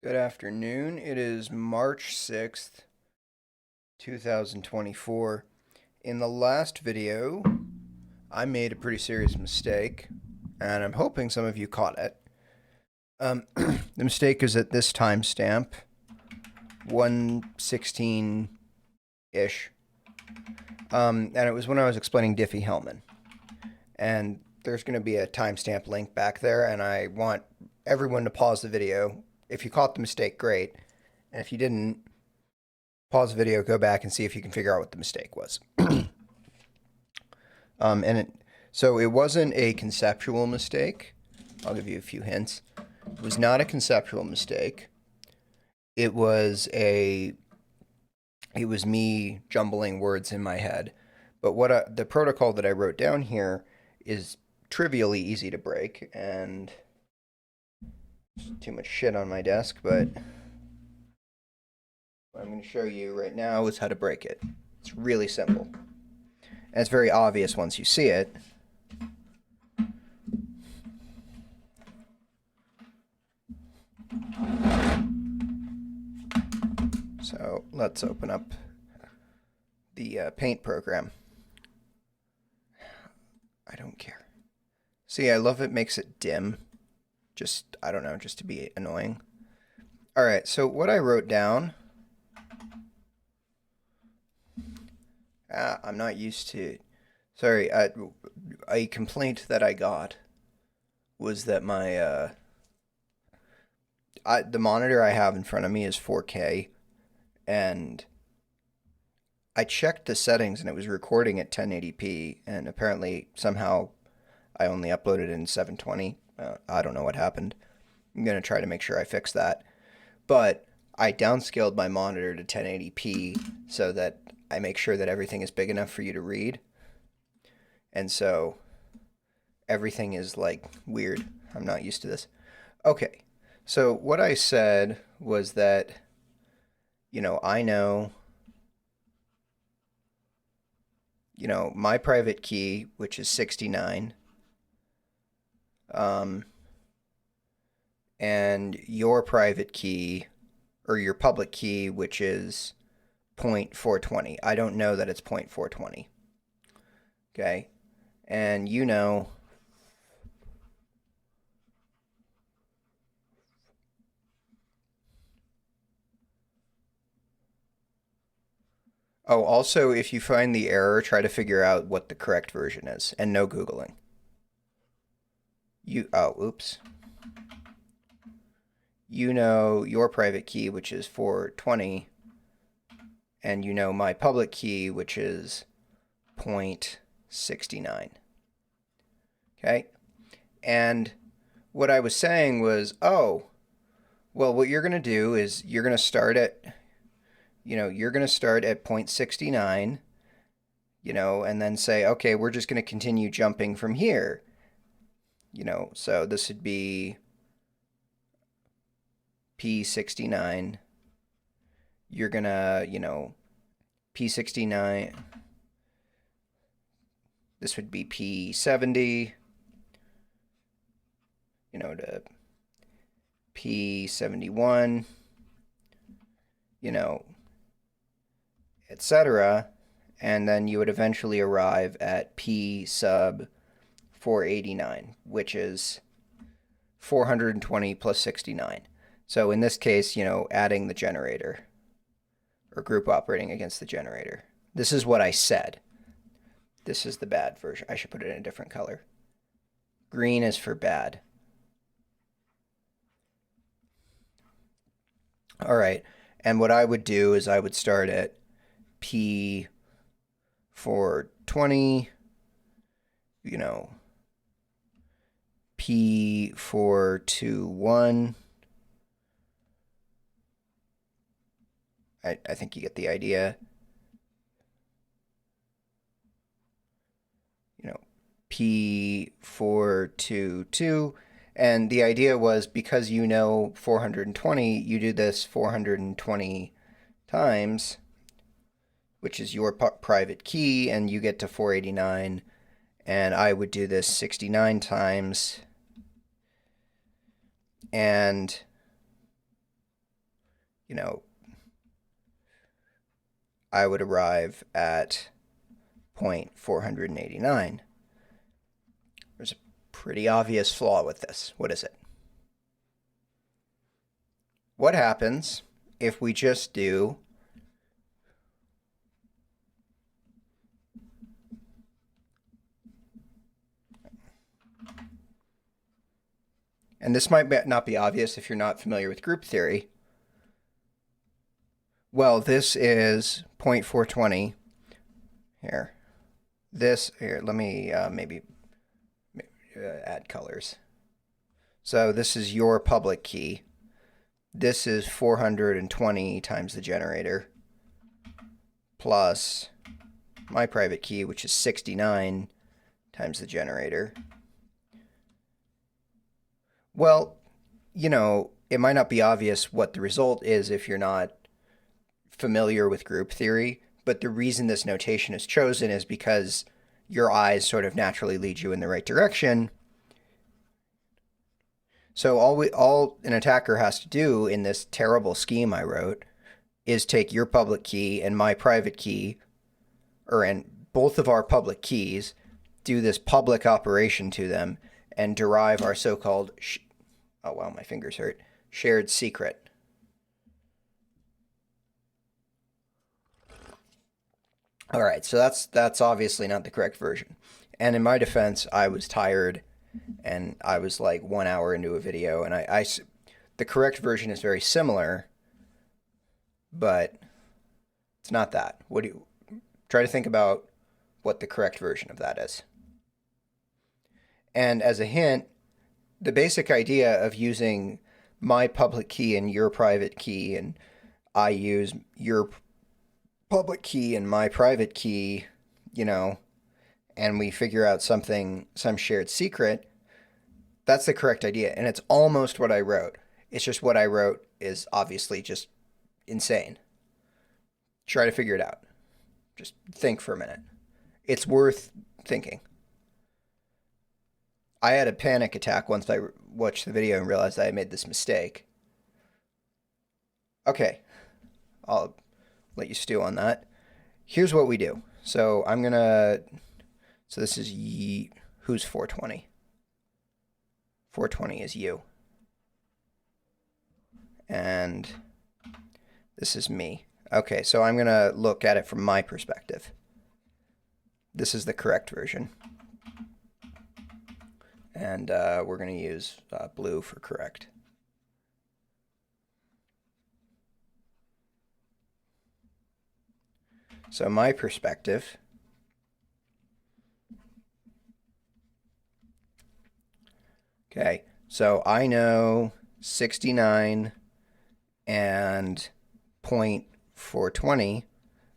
Good afternoon. It is March 6th, 2024. In the last video, I made a pretty serious mistake, and I'm hoping some of you caught it. The mistake is at this timestamp, 116-ish. And it was when I was explaining Diffie-Hellman. And there's going to be a timestamp link back there, and I want everyone to pause the video. If you caught the mistake, great. And if you didn't, pause the video, go back and see if you can figure out what the mistake was. So it wasn't a conceptual mistake. I'll give you a few hints. It was not a conceptual mistake. It was me jumbling words in my head. But the protocol that I wrote down here is trivially easy to break, and too much shit on my desk, but what I'm going to show you right now is how to break it. It's really simple. And it's very obvious once you see it. So let's open up the Paint program. I don't care. See, I love it makes it dim. Just, I don't know, just to be annoying. All right, so what I wrote down, I'm not used to, sorry, a complaint that I got was that my, the monitor I have in front of me is 4K, and I checked the settings and it was recording at 1080p, and apparently somehow I only uploaded in 720. I don't know what happened. I'm going to try to make sure I fix that. But I downscaled my monitor to 1080p so that I make sure that everything is big enough for you to read. And so everything is like weird. I'm not used to this. Okay. So what I said was that, I know, my private key, which is 69, and your private key, or your public key, which is 0.420. I don't know that it's 0.420. Okay? And oh, also, if you find the error, try to figure out what the correct version is, and no Googling. Oops. Your private key, which is 420, and my public key, which is 0.69. Okay? And what I was saying was, oh, well, what you're going to do is you're going to start at 0.69, and then say, okay, we're just going to continue jumping from here. So this would be P69. You're going to, P69. This would be P70, to P71, etc. And then you would eventually arrive at P sub 489, which is 420 plus 69. So in this case, adding the generator, or group operating against the generator. This is what I said. This is the bad version. I should put it in a different color. Green is for bad. All right. And what I would do is I would start at P 420, P 421. I think you get the idea. P 422. And the idea was, because 420, you do this 420 times, which is your private key, and you get to 489. And I would do this 69 times, and you know, I would arrive at 0.489. There's a pretty obvious flaw with this. What is it? What happens if we just do and this might not be obvious if you're not familiar with group theory. Well, this is 0.420 here. This here, let me maybe add colors. So this is your public key. This is 420 times the generator plus my private key, which is 69 times the generator. Well, you know, it might not be obvious what the result is if you're not familiar with group theory, but the reason this notation is chosen is because your eyes sort of naturally lead you in the right direction. So all an attacker has to do in this terrible scheme I wrote is take your public key and my private key, and both of our public keys, do this public operation to them, and derive our so-called, oh wow, my fingers hurt, shared secret. All right, so that's obviously not the correct version. And in my defense, I was tired, and I was like 1 hour into a video, and the correct version is very similar, but it's not that. What do you try to think about what the correct version of that is? And as a hint, the basic idea of using my public key and your private key, and I use your public key and my private key, and we figure out some shared secret, that's the correct idea. And it's almost what I wrote. It's just what I wrote is obviously just insane. Try to figure it out. Just think for a minute. It's worth thinking. I had a panic attack once I watched the video and realized I had made this mistake. Okay, I'll let you stew on that. Here's what we do. So so this is who's 420? 420 is you. And this is me. Okay, so I'm going to look at it from my perspective. This is the correct version. And we're going to use blue for correct. So my perspective, okay, so I know 69 and 0.420,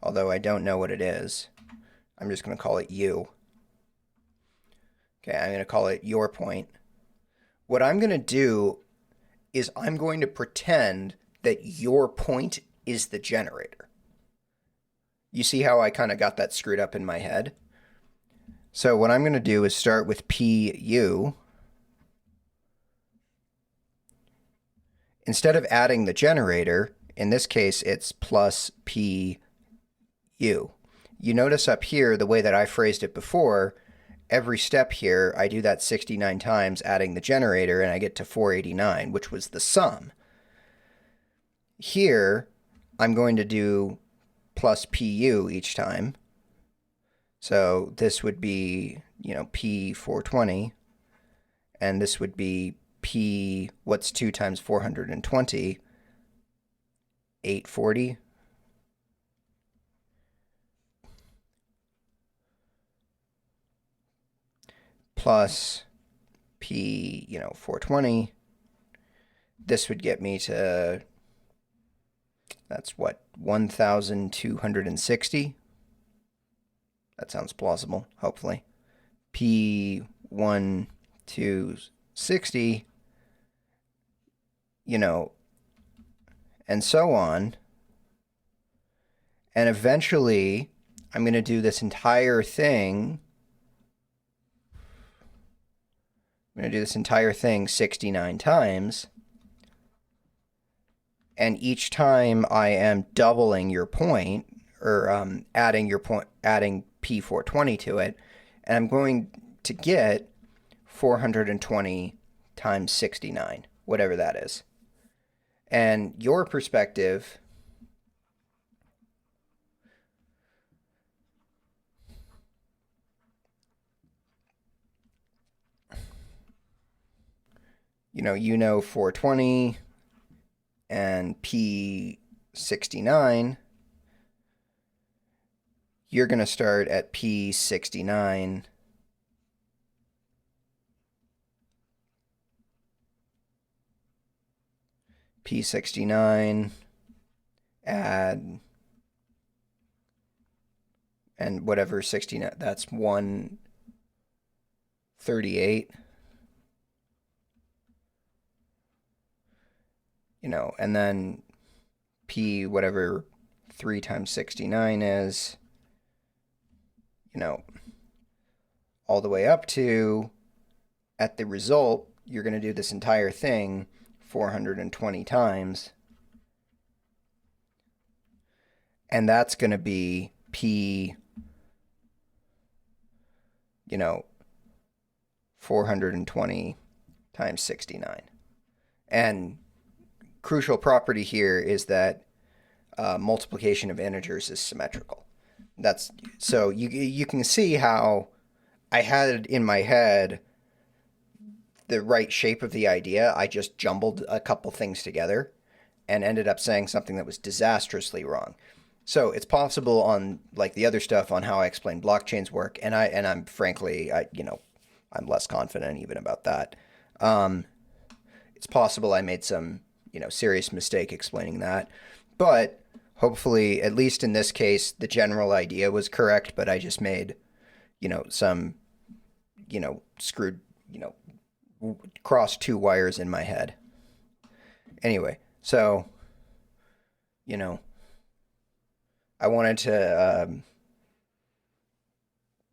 although I don't know what it is. I'm just going to call it U. Okay, I'm going to call it your point. What I'm going to do is I'm going to pretend that your point is the generator. You see how I kind of got that screwed up in my head? So what I'm going to do is start with PU. Instead of adding the generator, in this case, it's plus PU. You notice up here, the way that I phrased it before, every step here, I do that 69 times adding the generator, and I get to 489, which was the sum. Here, I'm going to do plus PU each time. So this would be, P420, and this would be P, what's 2 times 420? 840. Plus P, 420. This would get me to, that's what, 1,260? That sounds plausible, hopefully. P1260, and so on. And eventually, I'm going to do this entire thing. 69 times. And each time I am doubling your point, or adding your point, adding P420 to it, and I'm going to get 420 times 69, whatever that is. And your perspective, you know 420 and P69, you're going to start at P69. P69, add, and whatever 69, that's 138. And then P whatever 3 times 69 is, all the way up to, at the result, you're going to do this entire thing 420 times. And that's going to be P, 420 times 69. And crucial property here is that multiplication of integers is symmetrical. So you can see how I had in my head the right shape of the idea. I just jumbled a couple things together and ended up saying something that was disastrously wrong. So it's possible on like the other stuff on how I explain blockchains work, and I'm frankly I'm less confident even about that. It's possible I made some serious mistake explaining that, but hopefully, at least in this case, the general idea was correct, but I just made, some, screwed, crossed two wires in my head. Anyway, so, I wanted to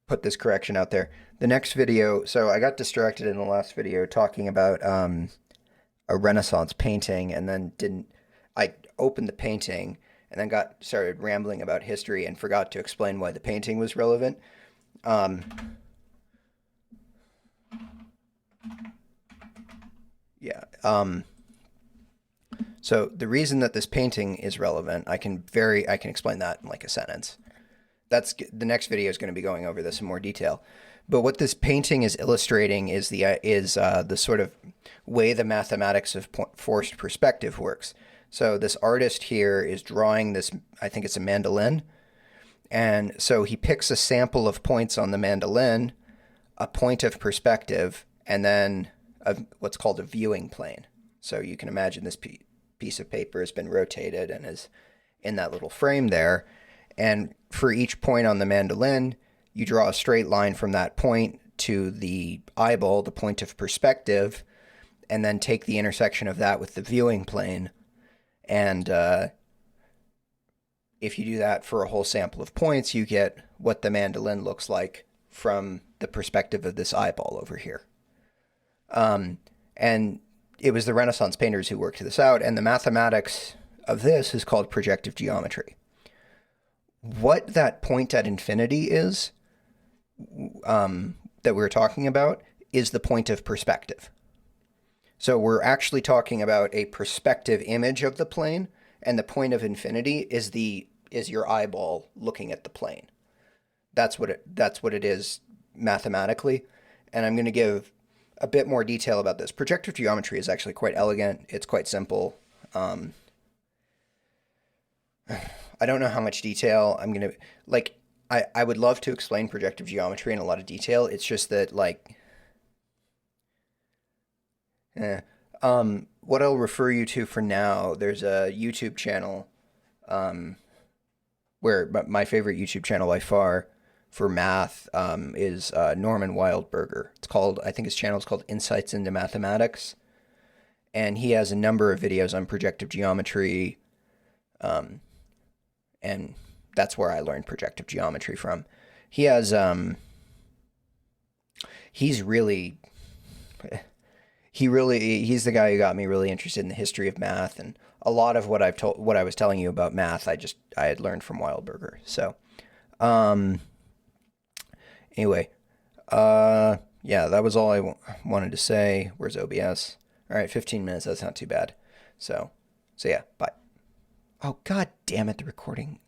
put this correction out there. The next video, so I got distracted in the last video talking about a Renaissance painting, and then I opened the painting and then started rambling about history and forgot to explain why the painting was relevant. Yeah. So the reason that this painting is relevant, I can explain that in like a sentence. The next video is going to be going over this in more detail. But what this painting is illustrating is the sort of way the mathematics of forced perspective works. So this artist here is drawing this, I think it's a mandolin. And so he picks a sample of points on the mandolin, a point of perspective, and then what's called a viewing plane. So you can imagine this piece of paper has been rotated and is in that little frame there. And for each point on the mandolin, you draw a straight line from that point to the eyeball, the point of perspective, and then take the intersection of that with the viewing plane. And if you do that for a whole sample of points, you get what the mandolin looks like from the perspective of this eyeball over here. And it was the Renaissance painters who worked this out, and the mathematics of this is called projective geometry. What that point at infinity is, that we're talking about, is the point of perspective. So we're actually talking about a perspective image of the plane, and the point of infinity is your eyeball looking at the plane. That's what it is mathematically, and I'm going to give a bit more detail about this. Projective geometry is actually quite elegant. It's quite simple. I don't know how much detail I'm going to like. I would love to explain projective geometry in a lot of detail. It's just that what I'll refer you to for now, there's a YouTube channel where my favorite YouTube channel by far for math is Norman Wildberger. I think his channel is called Insights into Mathematics. And he has a number of videos on projective geometry. And that's where I learned projective geometry from. He's the guy who got me really interested in the history of math and a lot of what I was telling you about math, I had learned from Wildberger. So, anyway, yeah, that was all wanted to say. Where's OBS? All right, 15 minutes. That's not too bad. So yeah, bye. Oh, god damn it, the recording.